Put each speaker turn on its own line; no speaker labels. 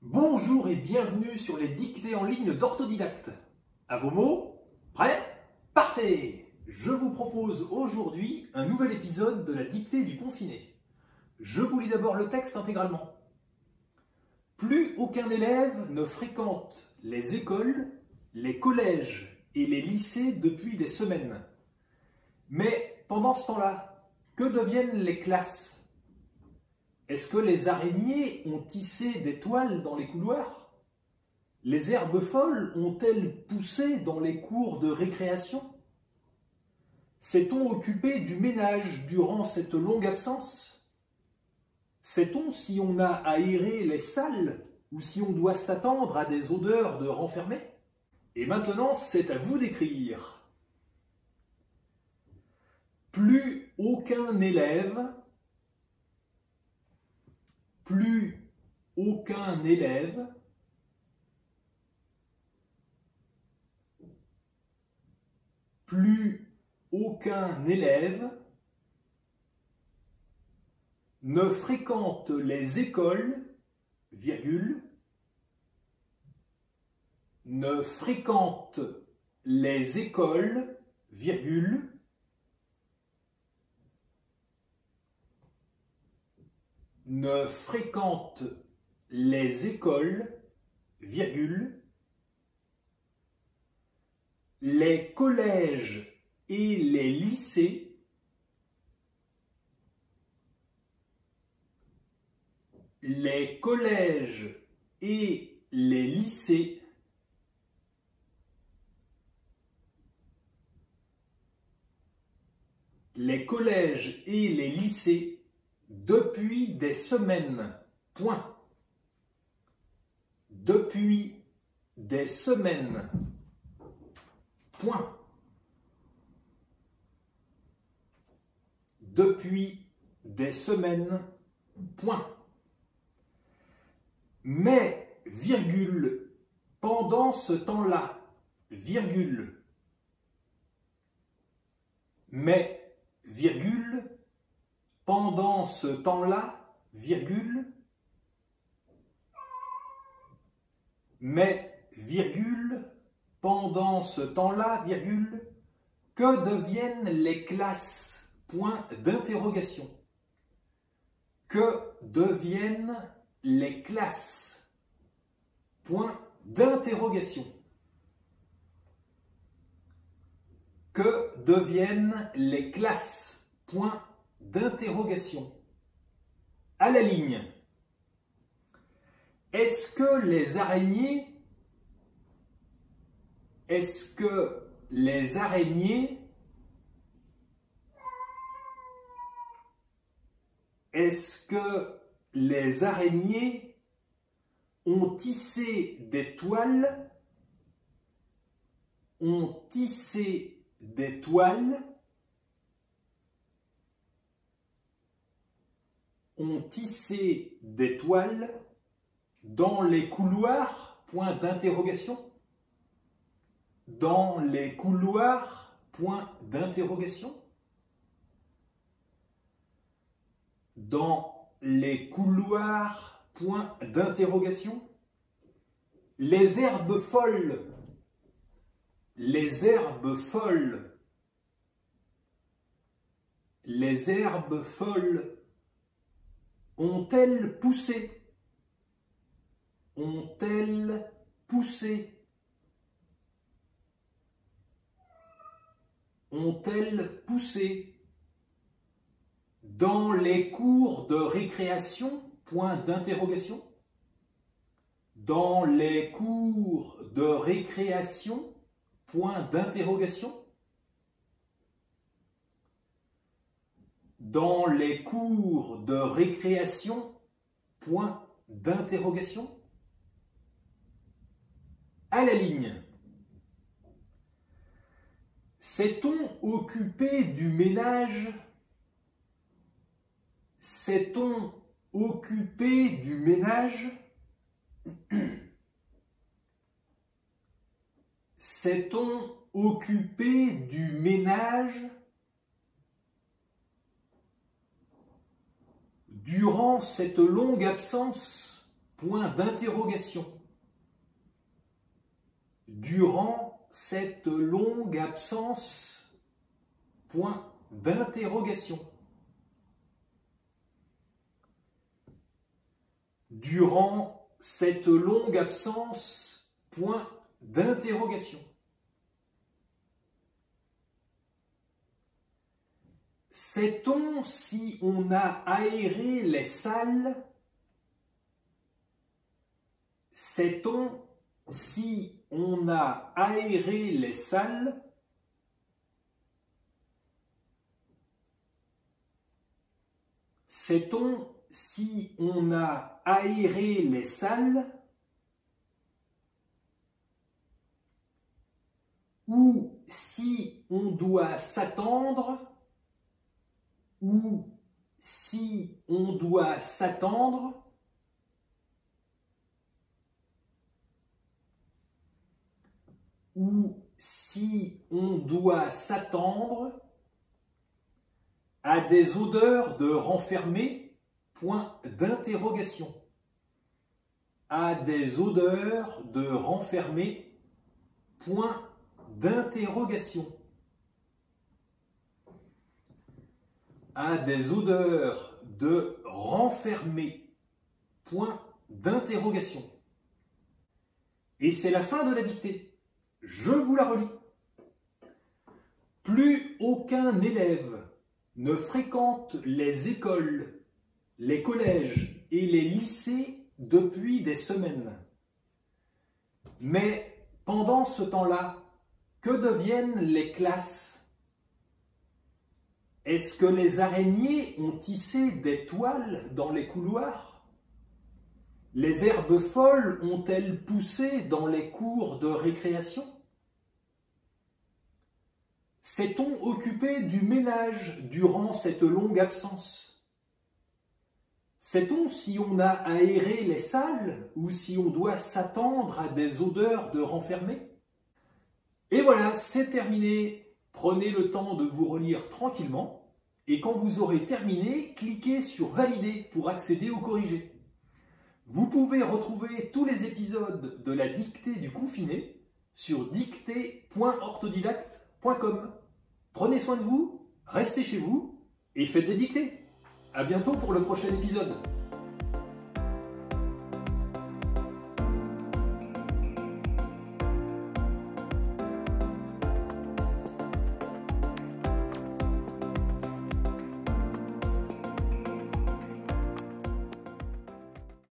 Bonjour et bienvenue sur les dictées en ligne d'Orthodidacte. À vos mots, prêts, partez! Je vous propose aujourd'hui un nouvel épisode de la dictée du confiné. Je vous lis d'abord le texte intégralement. Plus aucun élève ne fréquente les écoles, les collèges et les lycées depuis des semaines. Mais pendant ce temps-là, que deviennent les classes ? Est-ce que les araignées ont tissé des toiles dans les couloirs? Les herbes folles ont-elles poussé dans les cours de récréation? S'est-on occupé du ménage durant cette longue absence? Sait-on si on a aéré les salles ou si on doit s'attendre à des odeurs de renfermés? Et maintenant, c'est à vous d'écrire. Plus aucun élève plus aucun élève ne fréquente les écoles, virgule, ne fréquente les écoles, virgule, ne fréquente les écoles, virgule, les collèges et les lycées, les collèges et les lycées, les collèges et les lycées depuis des semaines, point. Depuis des semaines, point. Depuis des semaines, point. Mais, virgule, pendant ce temps-là, virgule. Mais, virgule, pendant ce temps-là, virgule, mais, virgule, pendant ce temps-là, virgule, que deviennent les classes? Point d'interrogation. Que deviennent les classes? Point d'interrogation. Que deviennent les classes? Point d'interrogation. À la ligne. Est-ce que les araignées ont tissé des toiles, dans les couloirs? Point d'interrogation. Dans les couloirs? Point d'interrogation. Dans les couloirs? Point d'interrogation. Les herbes folles ont-elles poussé? Ont-elles poussé? Ont-elles poussé? Dans les cours de récréation? Point d'interrogation. Dans les cours de récréation? Point d'interrogation. Dans les cours de récréation? Point d'interrogation. À la ligne. S'est-on occupé du ménage? S'est-on occupé du ménage? S'est-on occupé du ménage durant cette longue absence? point d'interrogation. Durant cette longue absence, point d'interrogation. Durant cette longue absence, point d'interrogation. Sait-on si on a aéré les salles? Sait-on si on a aéré les salles? Sait-on si on a aéré les salles? Ou si on doit s'attendre? Ou si on doit s'attendre? Ou si on doit s'attendre à des odeurs de renfermé, point d'interrogation. À des odeurs de renfermé, point d'interrogation. À des odeurs de renfermé, point d'interrogation. Et c'est la fin de la dictée. Je vous la relis. Plus aucun élève ne fréquente les écoles, les collèges et les lycées depuis des semaines. Mais pendant ce temps-là, que deviennent les classes? Est-ce que les araignées ont tissé des toiles dans les couloirs? Les herbes folles ont-elles poussé dans les cours de récréation? S'est-on occupé du ménage durant cette longue absence? Sait-on si on a aéré les salles ou si on doit s'attendre à des odeurs de renfermé? Et voilà, c'est terminé. Prenez le temps de vous relire tranquillement et quand vous aurez terminé, cliquez sur Valider pour accéder au corrigé. Vous pouvez retrouver tous les épisodes de la dictée du confiné sur dictée.orthodidacte.com. Prenez soin de vous, restez chez vous et faites des dictées. À bientôt pour le prochain épisode.